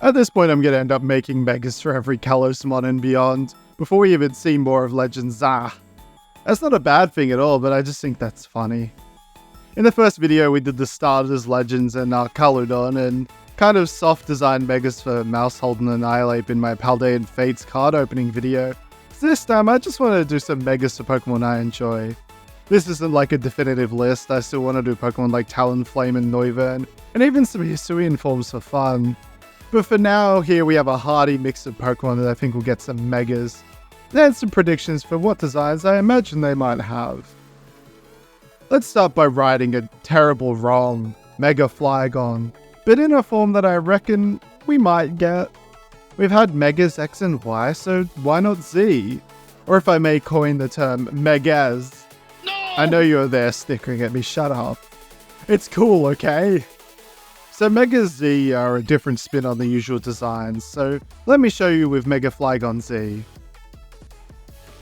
At this point, I'm going to end up making Megas for every Kalos mod and beyond, before we even see more of Legends ZA. That's not a bad thing at all, but I just think that's funny. In the first video, we did the Starters, Legends, and Kaludon, and kind of soft designed Megas for Mousehold and Annihilate in my Paldean Fates card opening video. So this time, I just want to do some Megas for Pokemon I enjoy. This isn't like a definitive list, I still want to do Pokemon like Talonflame and Noivern, and even some Hisuian forms for fun. But for now, here we have a hearty mix of Pokemon that I think will get some Megas, and some predictions for what designs I imagine they might have. Let's start by righting a terrible wrong, Mega FLYGON, but in a form that I reckon we might get. We've had Megas X and Y, so why not Z? Or if I may coin the term, MEGAZ. No! I know you're there snickering at me, shut up. It's cool, okay? So Mega Z are a different spin on the usual designs, so let me show you with Mega FLYGON Z.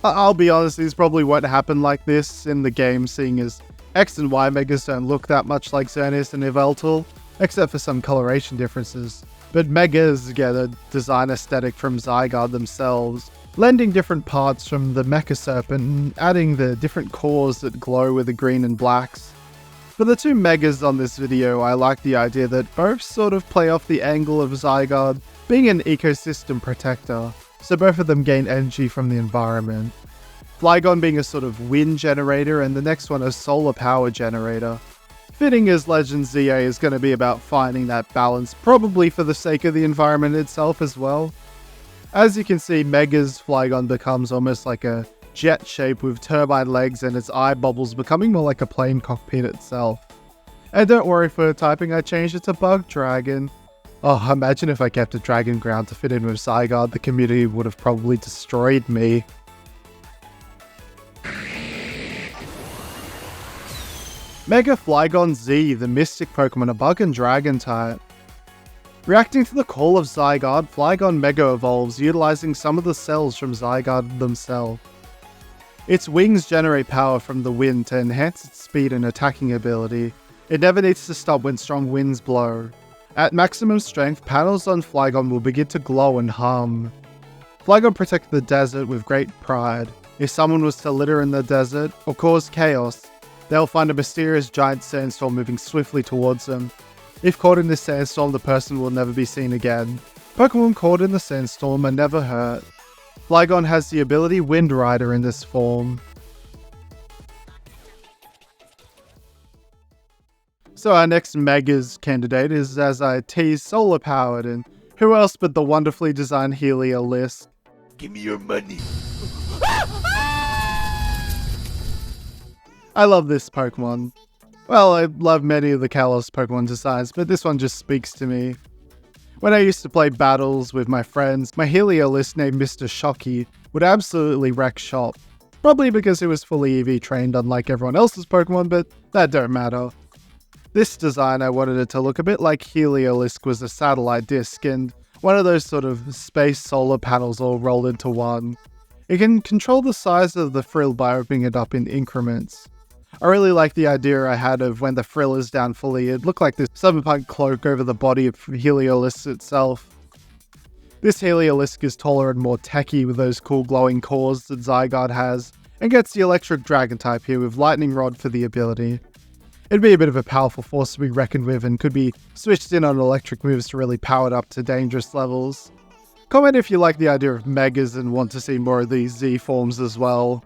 I'll be honest, these probably won't happen like this in the game, seeing as X and Y Megas don't look that much like Xerneas and Yveltal, except for some coloration differences. But Megas get a design aesthetic from Zygarde themselves, blending different parts from the Mecha Serpent and adding the different cores that glow with the green and blacks. For the two Megas on this video, I like the idea that both sort of play off the angle of Zygarde being an ecosystem protector, so both of them gain energy from the environment. FLYGON being a sort of wind generator and the next one a solar power generator. Fitting as Legends ZA is going to be about finding that balance, probably for the sake of the environment itself as well. As you can see, Mega's FLYGON becomes almost like a jet shape with turbine legs and its eye bubbles becoming more like a plane cockpit itself. And don't worry for typing, I changed it to Bug Dragon. Oh, imagine if I kept a Dragon Ground to fit in with Zygarde, the community would have probably destroyed me. Mega FLYGON Z, the Mystic Pokemon, a Bug and Dragon type. Reacting to the call of Zygarde, FLYGON Mega evolves, utilizing some of the cells from Zygarde themselves. Its wings generate power from the wind to enhance its speed and attacking ability. It never needs to stop when strong winds blow. At maximum strength, panels on FLYGON will begin to glow and hum. FLYGON protect the desert with great pride. If someone was to litter in the desert or cause chaos, they'll find a mysterious giant sandstorm moving swiftly towards them. If caught in this sandstorm, the person will never be seen again. Pokemon caught in the sandstorm are never hurt. FLYGON has the ability Wind Rider in this form. So our next Megas candidate is, as I teased, solar powered, and who else but the wonderfully designed Heliolisk. Give me your money. I love this Pokemon. Well, I love many of the Kalos Pokemon designs, but this one just speaks to me. When I used to play battles with my friends, my Heliolisk named Mr. Shocky would absolutely wreck shop. Probably because it was fully EV trained unlike everyone else's Pokemon, but that don't matter. This design, I wanted it to look a bit like Heliolisk was a satellite disc and one of those sort of space solar panels all rolled into one. It can control the size of the frill by opening it up in increments. I really like the idea I had of when the frill is down fully, it looked like this cyberpunk cloak over the body of Heliolisk itself. This Heliolisk is taller and more techy with those cool glowing cores that Zygarde has, and gets the electric dragon type here with lightning rod for the ability. It'd be a bit of a powerful force to be reckoned with and could be switched in on electric moves to really power it up to dangerous levels. Comment if you like the idea of Megas and want to see more of these Z forms as well.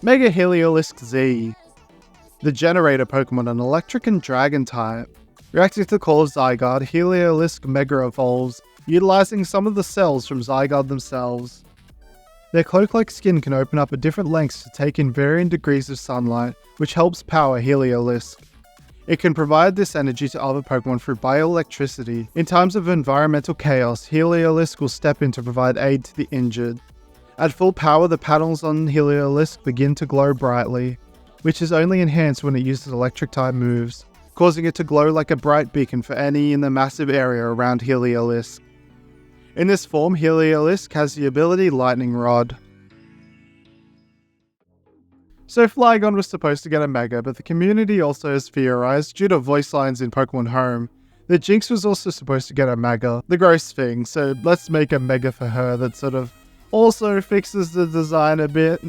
Mega Heliolisk Z, the generator Pokemon, an electric and dragon type. Reacting to the call of Zygarde, Heliolisk Mega evolves, utilizing some of the cells from Zygarde themselves. Their cloak-like skin can open up at different lengths to take in varying degrees of sunlight, which helps power Heliolisk. It can provide this energy to other Pokemon through bioelectricity. In times of environmental chaos, Heliolisk will step in to provide aid to the injured. At full power, the panels on Heliolisk begin to glow brightly, which is only enhanced when it uses electric-type moves, causing it to glow like a bright beacon for any in the massive area around Heliolisk. In this form, Heliolisk has the ability Lightning Rod. So FLYGON was supposed to get a Mega, but the community also has theorized, due to voice lines in Pokemon Home, that Jinx was also supposed to get a Mega. The gross thing, so let's make a Mega for her that sort of also fixes the design a bit.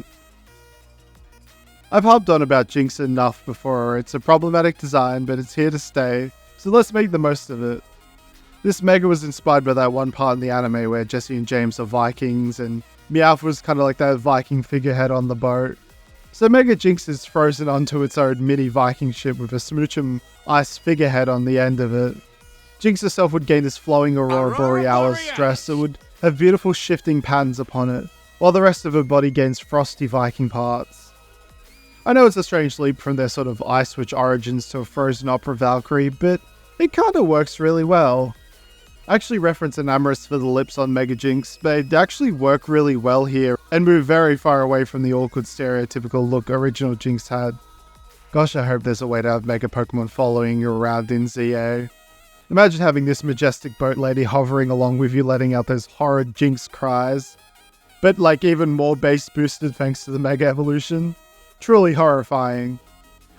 I've harped on about Jinx enough before. It's a problematic design, but it's here to stay, so let's make the most of it. This Mega was inspired by that one part in the anime where Jesse and James are Vikings, and Meowth was kind of like that Viking figurehead on the boat. So Mega Jinx is frozen onto its own mini Viking ship with a Smoochum ice figurehead on the end of it. Jinx herself would gain this flowing Aurora Borealis dress that would have beautiful shifting patterns upon it, while the rest of her body gains frosty Viking parts. I know it's a strange leap from their sort of Ice Witch origins to a frozen opera Valkyrie, but it kinda works really well. I actually reference Enamorous for the lips on Mega Jinx, but they actually work really well here and move very far away from the awkward stereotypical look original Jinx had. Gosh, I hope there's a way to have Mega Pokemon following you around in ZA. Imagine having this majestic boat lady hovering along with you, letting out those horrid Jinx cries. But like even more bass boosted thanks to the Mega Evolution. Truly horrifying.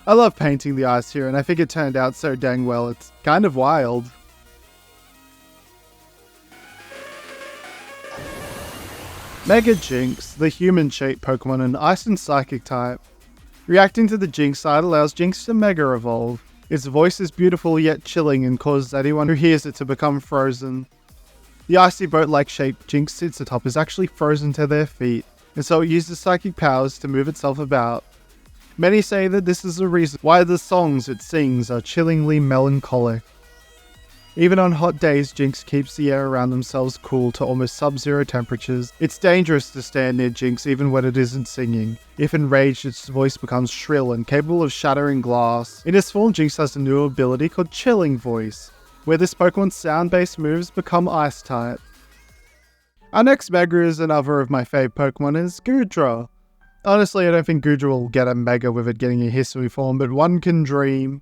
I love painting the ice here, and I think it turned out so dang well, it's kind of wild. Mega Jinx, the human-shaped Pokemon, an Ice and Psychic type. Reacting to the Jinx side allows Jinx to Mega Evolve. Its voice is beautiful yet chilling and causes anyone who hears it to become frozen. The icy boat-like shape Jinx sits atop is actually frozen to their feet, and so it uses psychic powers to move itself about. Many say that this is the reason why the songs it sings are chillingly melancholic. Even on hot days, Jinx keeps the air around themselves cool to almost sub-zero temperatures. It's dangerous to stand near Jinx even when it isn't singing. If enraged, its voice becomes shrill and capable of shattering glass. In its form, Jinx has a new ability called Chilling Voice, where this Pokemon's sound-based moves become Ice-type. Our next Mega is another of my fave Pokemon, is Goodra. Honestly, I don't think Goodra will get a Mega with it getting a Hisui form, but one can dream.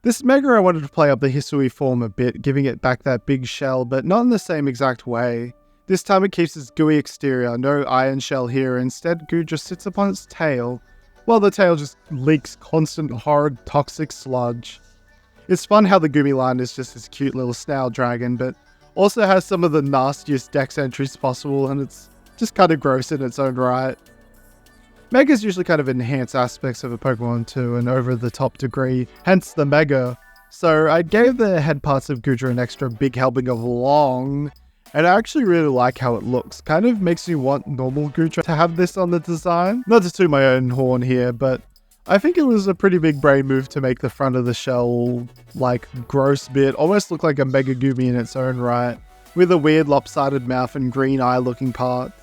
This Mega I wanted to play up the Hisui form a bit, giving it back that big shell, but not in the same exact way. This time it keeps its gooey exterior, no iron shell here, instead Goodra sits upon its tail, while the tail just leaks constant horrid toxic sludge. It's fun how the Gumi line is just this cute little snail dragon, but also has some of the nastiest dex entries possible, and it's just kind of gross in its own right. Megas usually kind of enhance aspects of a Pokemon to an over-the-top degree, hence the Mega. So I gave the head parts of Goodra an extra big helping of long, and I actually really like how it looks. Kind of makes me want normal Goodra to have this on the design. Not to toot my own horn here, but I think it was a pretty big brain move to make the front of the shell, like, gross bit, almost look like a Mega Gumi in its own right, with a weird lopsided mouth and green eye looking parts.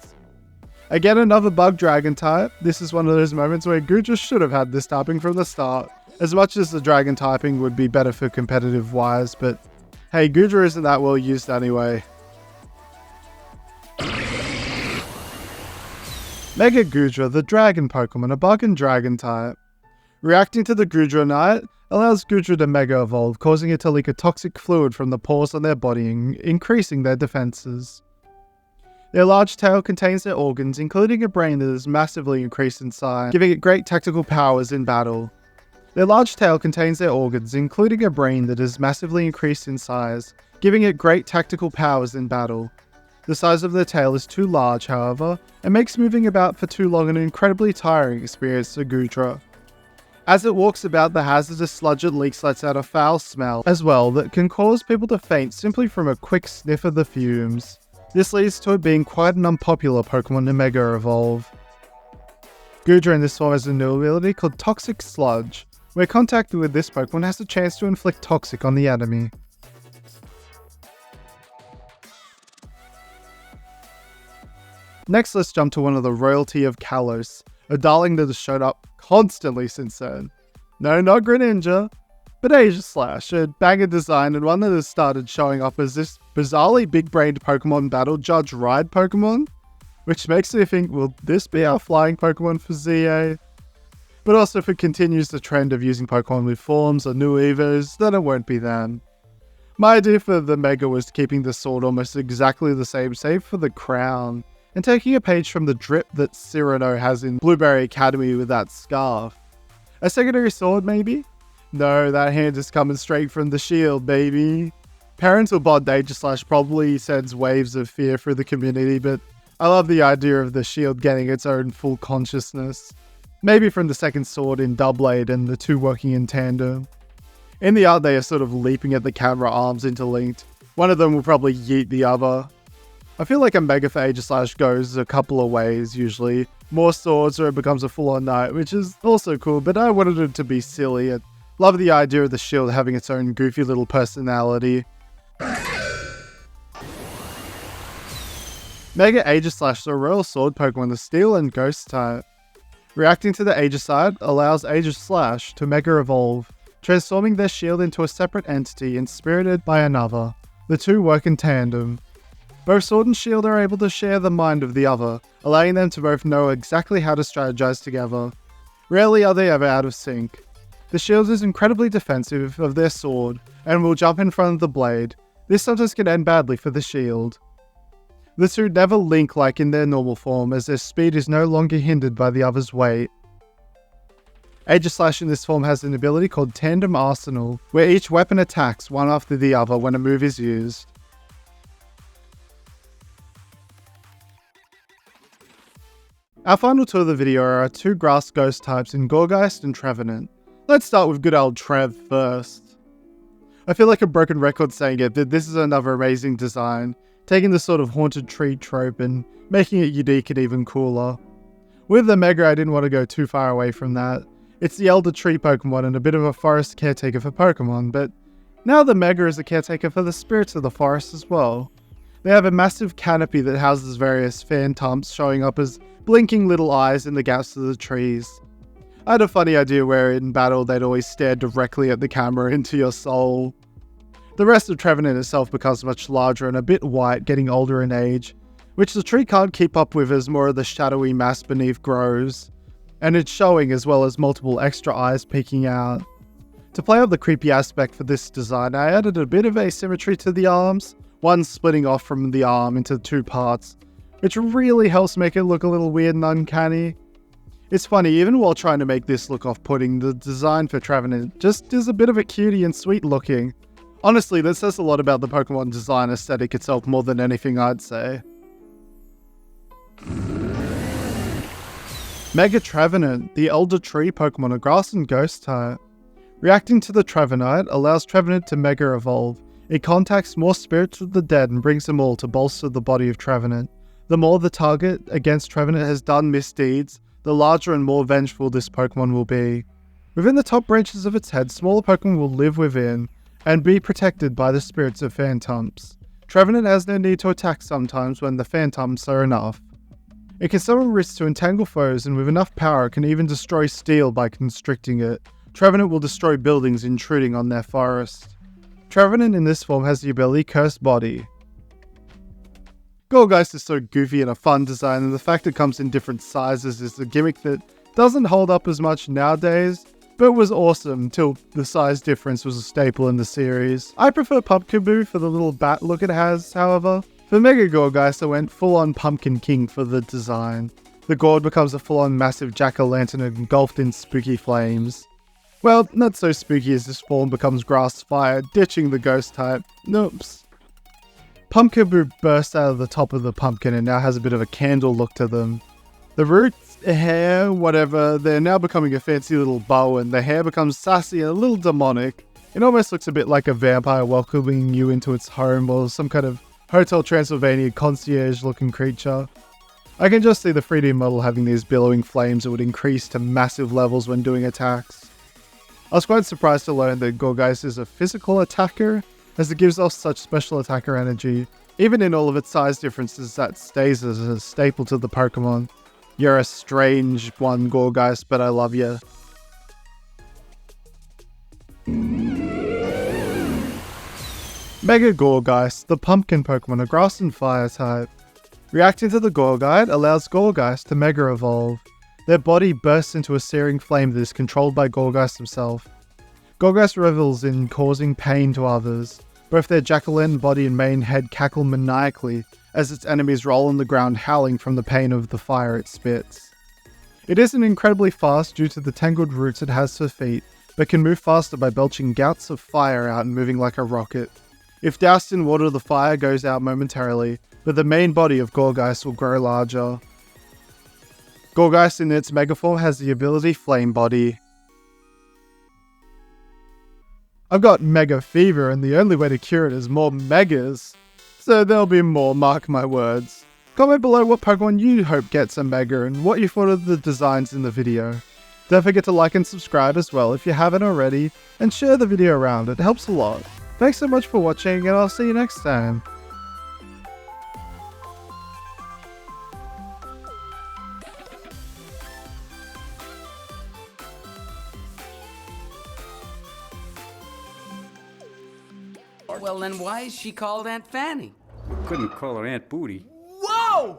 Again, another bug dragon type. This is one of those moments where Goodra should have had this typing from the start. As much as the dragon typing would be better for competitive wise, but hey, Goodra isn't that well used anyway. Mega Goodra, the dragon Pokemon, a bug and dragon type. Reacting to the Goodra Knight allows Goodra to Mega Evolve, causing it to leak a toxic fluid from the pores on their body, increasing their defenses. Their large tail contains their organs, including a brain that is massively increased in size, giving it great tactical powers in battle. Their large tail contains their organs, including a brain that is massively increased in size, giving it great tactical powers in battle. The size of their tail is too large, however, and makes moving about for too long an incredibly tiring experience to Goodra. As it walks about, the hazardous sludge it leaks lets out a foul smell as well that can cause people to faint simply from a quick sniff of the fumes. This leads to it being quite an unpopular Pokemon to Mega Evolve. Goodra in this form has a new ability called Toxic Sludge, where contact with this Pokemon has the chance to inflict toxic on the enemy. Next, let's jump to one of the royalty of Kalos, a darling that has showed up constantly since then. No, not Greninja, but Aegislash, a banger design and one that has started showing up as this bizarrely big-brained Pokemon battle judge ride Pokemon, which makes me think, will this be our flying Pokemon for ZA? But also if it continues the trend of using Pokemon with forms or new Evos, then it won't be them. My idea for the Mega was keeping the sword almost exactly the same, save for the crown. and taking a page from the drip that Cyrano has in Blueberry Academy with that scarf. A secondary sword, maybe? No, that hand is coming straight from the shield, baby. Parental bond Aegislash probably sends waves of fear through the community, but I love the idea of the shield getting its own full consciousness. Maybe from the second sword in Doublade and the two working in tandem. In the art, they are sort of leaping at the camera, arms interlinked. One of them will probably yeet the other. I feel like a Mega for Aegislash goes a couple of ways usually. More swords or it becomes a full-on knight, which is also cool, but I wanted it to be silly. I love the idea of the shield having its own goofy little personality. Mega Aegislash is a royal sword Pokemon, the Steel and Ghost type. Reacting to the Aegis-side allows Aegislash to Mega Evolve, transforming their shield into a separate entity inspirited by another. The two work in tandem. Both Sword and Shield are able to share the mind of the other, allowing them to both know exactly how to strategize together. Rarely are they ever out of sync. The Shield is incredibly defensive of their sword, and will jump in front of the blade. This sometimes can end badly for the Shield. The two never link like in their normal form, as their speed is no longer hindered by the other's weight. Aegislash in this form has an ability called Tandem Arsenal, where each weapon attacks one after the other when a move is used. Our final two of the video are our two grass ghost types in Gourgeist and Trevenant. Let's start with good old Trev first. I feel like a broken record saying it, but this is another amazing design, taking the sort of haunted tree trope and making it unique and even cooler. With the Mega, I didn't want to go too far away from that. It's the Elder Tree Pokemon and a bit of a forest caretaker for Pokemon, but now the Mega is a caretaker for the spirits of the forest as well. They have a massive canopy that houses various phantoms showing up as blinking little eyes in the gaps of the trees. I had a funny idea where in battle they'd always stare directly at the camera into your soul. The rest of Trevenant itself becomes much larger and a bit white, getting older in age, which the tree can't keep up with as more of the shadowy mass beneath grows, and it's showing as well as multiple extra eyes peeking out. To play up the creepy aspect for this design, I added a bit of asymmetry to the arms, one splitting off from the arm into two parts, which really helps make it look a little weird and uncanny. It's funny, even while trying to make this look off-putting, the design for Trevenant just is a bit of a cutie and sweet looking. Honestly, this says a lot about the Pokemon design aesthetic itself more than anything I'd say. Mega Trevenant, the Elder Tree Pokemon, a grass and ghost type. Reacting to the Trevenite allows Trevenant to Mega Evolve. It contacts more spirits of the dead and brings them all to bolster the body of Trevenant. The more the target against Trevenant has done misdeeds, the larger and more vengeful this Pokemon will be. Within the top branches of its head, smaller Pokemon will live within and be protected by the spirits of Phantoms. Trevenant has no need to attack sometimes when the Phantoms are enough. It can summon risks to entangle foes, and with enough power can even destroy steel by constricting it. Trevenant will destroy buildings intruding on their forest. Trevenant in this form has the ability Cursed Body. Gourgeist is so goofy and a fun design, and the fact it comes in different sizes is a gimmick that doesn't hold up as much nowadays, but was awesome till the size difference was a staple in the series. I prefer Pumpkaboo for the little bat look it has, however. For Mega Gourgeist, I went full-on Pumpkin King for the design. The gourd becomes a full-on massive jack-o'-lantern engulfed in spooky flames. Well, not so spooky as this form becomes grass fire, ditching the ghost type. Noops. Pumpkaboo bursts out of the top of the pumpkin and now has a bit of a candle look to them. The roots, hair, whatever, they're now becoming a fancy little bow, and the hair becomes sassy and a little demonic. It almost looks a bit like a vampire welcoming you into its home, or some kind of Hotel Transylvania concierge-looking creature. I can just see the 3D model having these billowing flames that would increase to massive levels when doing attacks. I was quite surprised to learn that Gourgeist is a physical attacker, as it gives off such special attacker energy. Even in all of its size differences, that stays as a staple to the Pokemon. You're a strange one, Gourgeist, but I love you. Mega Gourgeist, the pumpkin Pokemon, a grass and fire type. Reacting to the Gourgeist allows Gourgeist to Mega Evolve. Their body bursts into a searing flame that is controlled by Gourgeist himself. Gourgeist revels in causing pain to others, Both their Jacqueline body and main head cackle maniacally as its enemies roll on the ground howling from the pain of the fire it spits. It isn't incredibly fast due to the tangled roots it has for feet, but can move faster by belching gouts of fire out and moving like a rocket. If doused in water, the fire goes out momentarily, but the main body of Gorgeist will grow larger. Gorgeist in its megaform has the ability Flame Body. I've got Mega Fever and the only way to cure it is more Megas. So there'll be more, mark my words. Comment below what Pokemon you hope gets a Mega and what you thought of the designs in the video. Don't forget to like and subscribe as well if you haven't already, and share the video around, it helps a lot. Thanks so much for watching and I'll see you next time. Well, then why is she called Aunt Fanny? Couldn't call her Aunt Booty. Whoa!